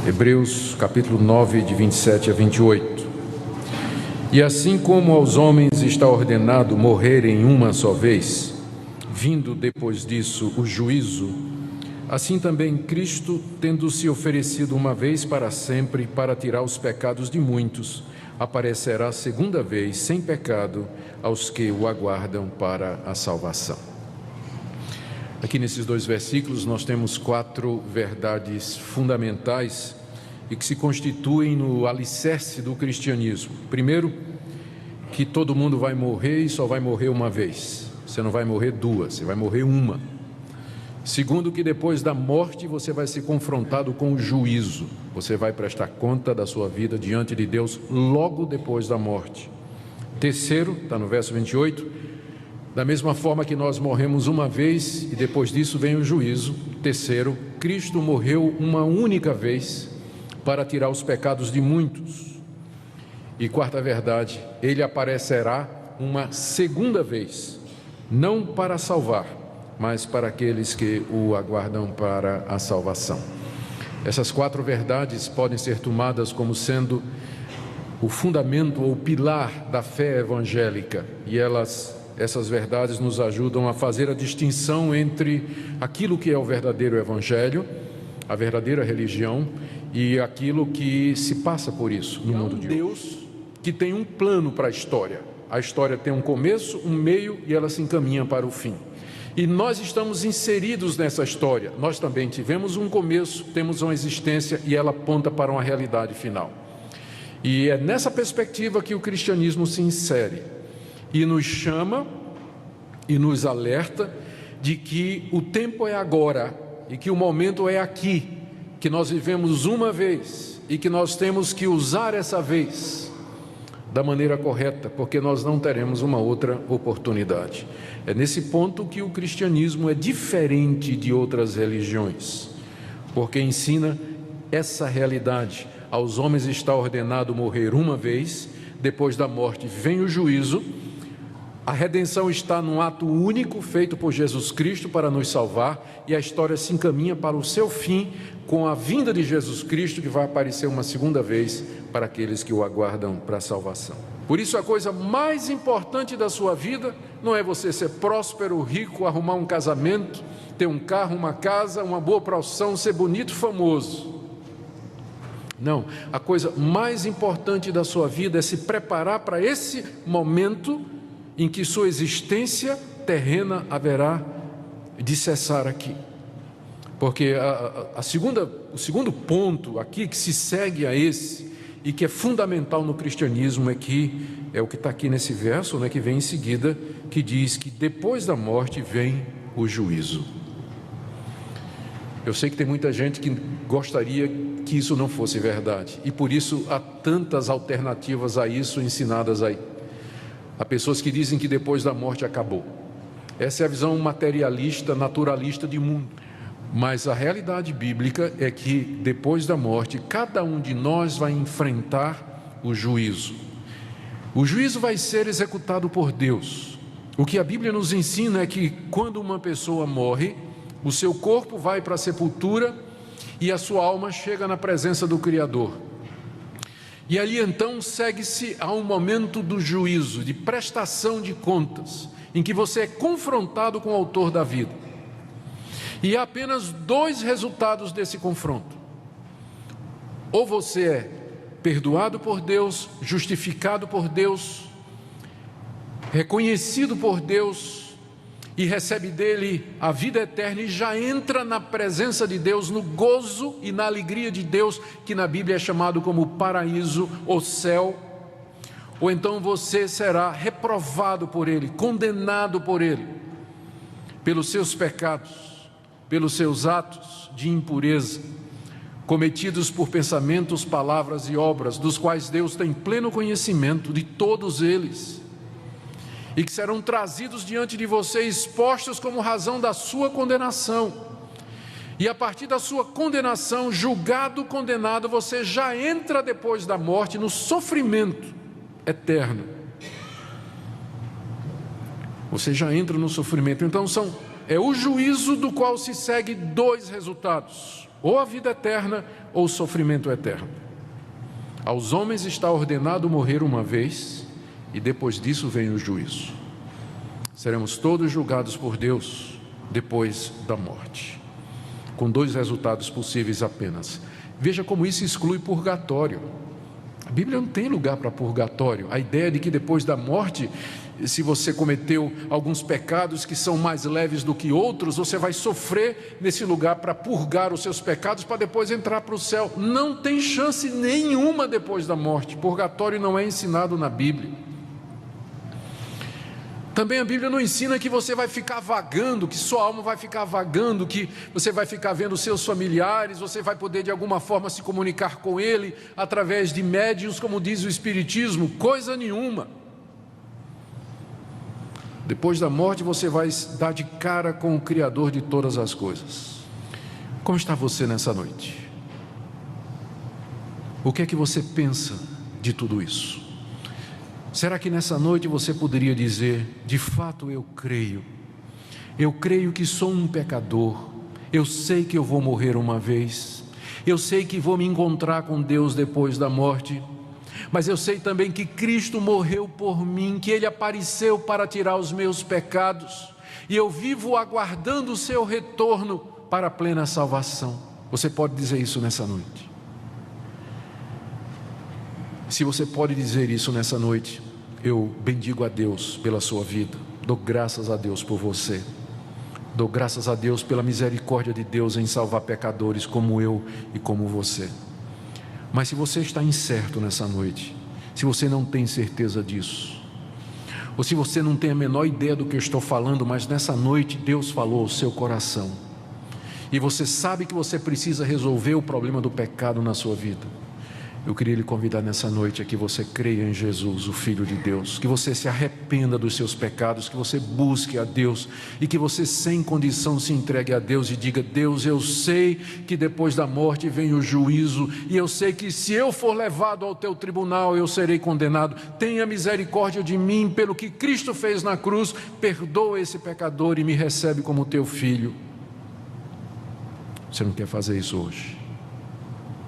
Hebreus capítulo 9, de 27 a 28. E assim como aos homens está ordenado morrerem uma só vez, vindo depois disso o juízo, assim também Cristo, tendo se oferecido uma vez para sempre para tirar os pecados de muitos, aparecerá segunda vez sem pecado aos que o aguardam para a salvação. Aqui nesses dois versículos nós temos 4 verdades fundamentais e que se constituem no alicerce do cristianismo. Primeiro, que todo mundo vai morrer e só vai morrer uma vez. Você não vai morrer 2, você vai morrer uma. Segundo, que depois da morte você vai ser confrontado com o juízo. Você vai prestar conta da sua vida diante de Deus logo depois da morte. Terceiro, está no verso 28, da mesma forma que nós morremos uma vez e depois disso vem o juízo. Terceiro, Cristo morreu uma única vez para tirar os pecados de muitos. E quarta verdade, Ele aparecerá uma segunda vez, não para salvar, mas para aqueles que o aguardam para a salvação. Essas 4 verdades podem ser tomadas como sendo o fundamento ou pilar da fé evangélica, e essas verdades nos ajudam a fazer a distinção entre aquilo que é o verdadeiro evangelho, a verdadeira religião, e aquilo que se passa por isso no mundo de hoje. Deus que tem um plano para a história. A história tem um começo, um meio e ela se encaminha para o fim. E nós estamos inseridos nessa história. Nós também tivemos um começo, temos uma existência e ela aponta para uma realidade final. E é nessa perspectiva que o cristianismo se insere e nos chama e nos alerta de que o tempo é agora e que o momento é aqui, que nós vivemos uma vez e que nós temos que usar essa vez da maneira correta, porque nós não teremos uma outra oportunidade. É nesse ponto que o cristianismo é diferente de outras religiões, porque ensina essa realidade. Aos homens está ordenado morrer uma vez, depois da morte vem o juízo. A redenção está num ato único feito por Jesus Cristo para nos salvar, e a história se encaminha para o seu fim com a vinda de Jesus Cristo, que vai aparecer uma segunda vez para aqueles que o aguardam para a salvação. Por isso a coisa mais importante da sua vida não é você ser próspero, rico, arrumar um casamento, ter um carro, uma casa, uma boa profissão, ser bonito, famoso. Não, a coisa mais importante da sua vida é se preparar para esse momento em que sua existência terrena haverá de cessar aqui. Porque o segundo ponto aqui que se segue a esse e que é fundamental no cristianismo é o que está aqui nesse verso, né, que vem em seguida, que diz que depois da morte vem o juízo. Eu sei que tem muita gente que gostaria que isso não fosse verdade, e por isso há tantas alternativas a isso ensinadas aí. Há pessoas que dizem que depois da morte acabou. Essa é a visão materialista, naturalista de mundo. Mas a realidade bíblica é que depois da morte, cada um de nós vai enfrentar o juízo. O juízo vai ser executado por Deus. O que a Bíblia nos ensina é que quando uma pessoa morre, o seu corpo vai para a sepultura e a sua alma chega na presença do Criador. E ali então segue-se a um momento do juízo, de prestação de contas, em que você é confrontado com o autor da vida. E há apenas 2 resultados desse confronto. Ou você é perdoado por Deus, justificado por Deus, reconhecido por Deus, e recebe dele a vida eterna e já entra na presença de Deus, no gozo e na alegria de Deus, que na Bíblia é chamado como paraíso ou céu. Ou então você será reprovado por ele, condenado por ele, pelos seus pecados, pelos seus atos de impureza, cometidos por pensamentos, palavras e obras, dos quais Deus tem pleno conhecimento de todos eles, e que serão trazidos diante de você, expostos como razão da sua condenação. E a partir da sua condenação, julgado, condenado, você já entra depois da morte no sofrimento eterno. Você já entra no sofrimento. Então é o juízo do qual se segue 2 resultados. ou a vida eterna ou o sofrimento eterno. Aos homens está ordenado morrer uma vez, e depois disso vem o juízo. Seremos todos julgados por Deus depois da morte, com dois resultados possíveis apenas. Veja como isso exclui purgatório. A Bíblia não tem lugar para purgatório. A ideia de que depois da morte, se você cometeu alguns pecados que são mais leves do que outros, você vai sofrer nesse lugar para purgar os seus pecados, para depois entrar para o céu. Não tem chance nenhuma depois da morte. Purgatório não é ensinado na Bíblia. Também a Bíblia não ensina que você vai ficar vagando, que sua alma vai ficar vagando, que você vai ficar vendo seus familiares, você vai poder de alguma forma se comunicar com ele através de médiuns, como diz o Espiritismo. Coisa nenhuma. Depois da morte você vai dar de cara com o Criador de todas as coisas. Como está você nessa noite? O que é que você pensa de tudo isso? Será que nessa noite você poderia dizer: de fato eu creio que sou um pecador, eu sei que eu vou morrer uma vez, eu sei que vou me encontrar com Deus depois da morte, mas eu sei também que Cristo morreu por mim, que Ele apareceu para tirar os meus pecados, e eu vivo aguardando o seu retorno para a plena salvação. Você pode dizer isso nessa noite? Se você pode dizer isso nessa noite, eu bendigo a Deus pela sua vida, dou graças a Deus por você, dou graças a Deus pela misericórdia de Deus em salvar pecadores como eu e como você. Mas se você está incerto nessa noite, se você não tem certeza disso, ou se você não tem a menor ideia do que eu estou falando, mas nessa noite Deus falou ao seu coração, e você sabe que você precisa resolver o problema do pecado na sua vida, eu queria lhe convidar nessa noite a que você creia em Jesus, o Filho de Deus, que você se arrependa dos seus pecados, que você busque a Deus e que você sem condição se entregue a Deus e diga: Deus, eu sei que depois da morte vem o juízo, e eu sei que se eu for levado ao teu tribunal eu serei condenado. Tenha misericórdia de mim pelo que Cristo fez na cruz, perdoa esse pecador e me recebe como teu filho. Você não quer fazer isso hoje?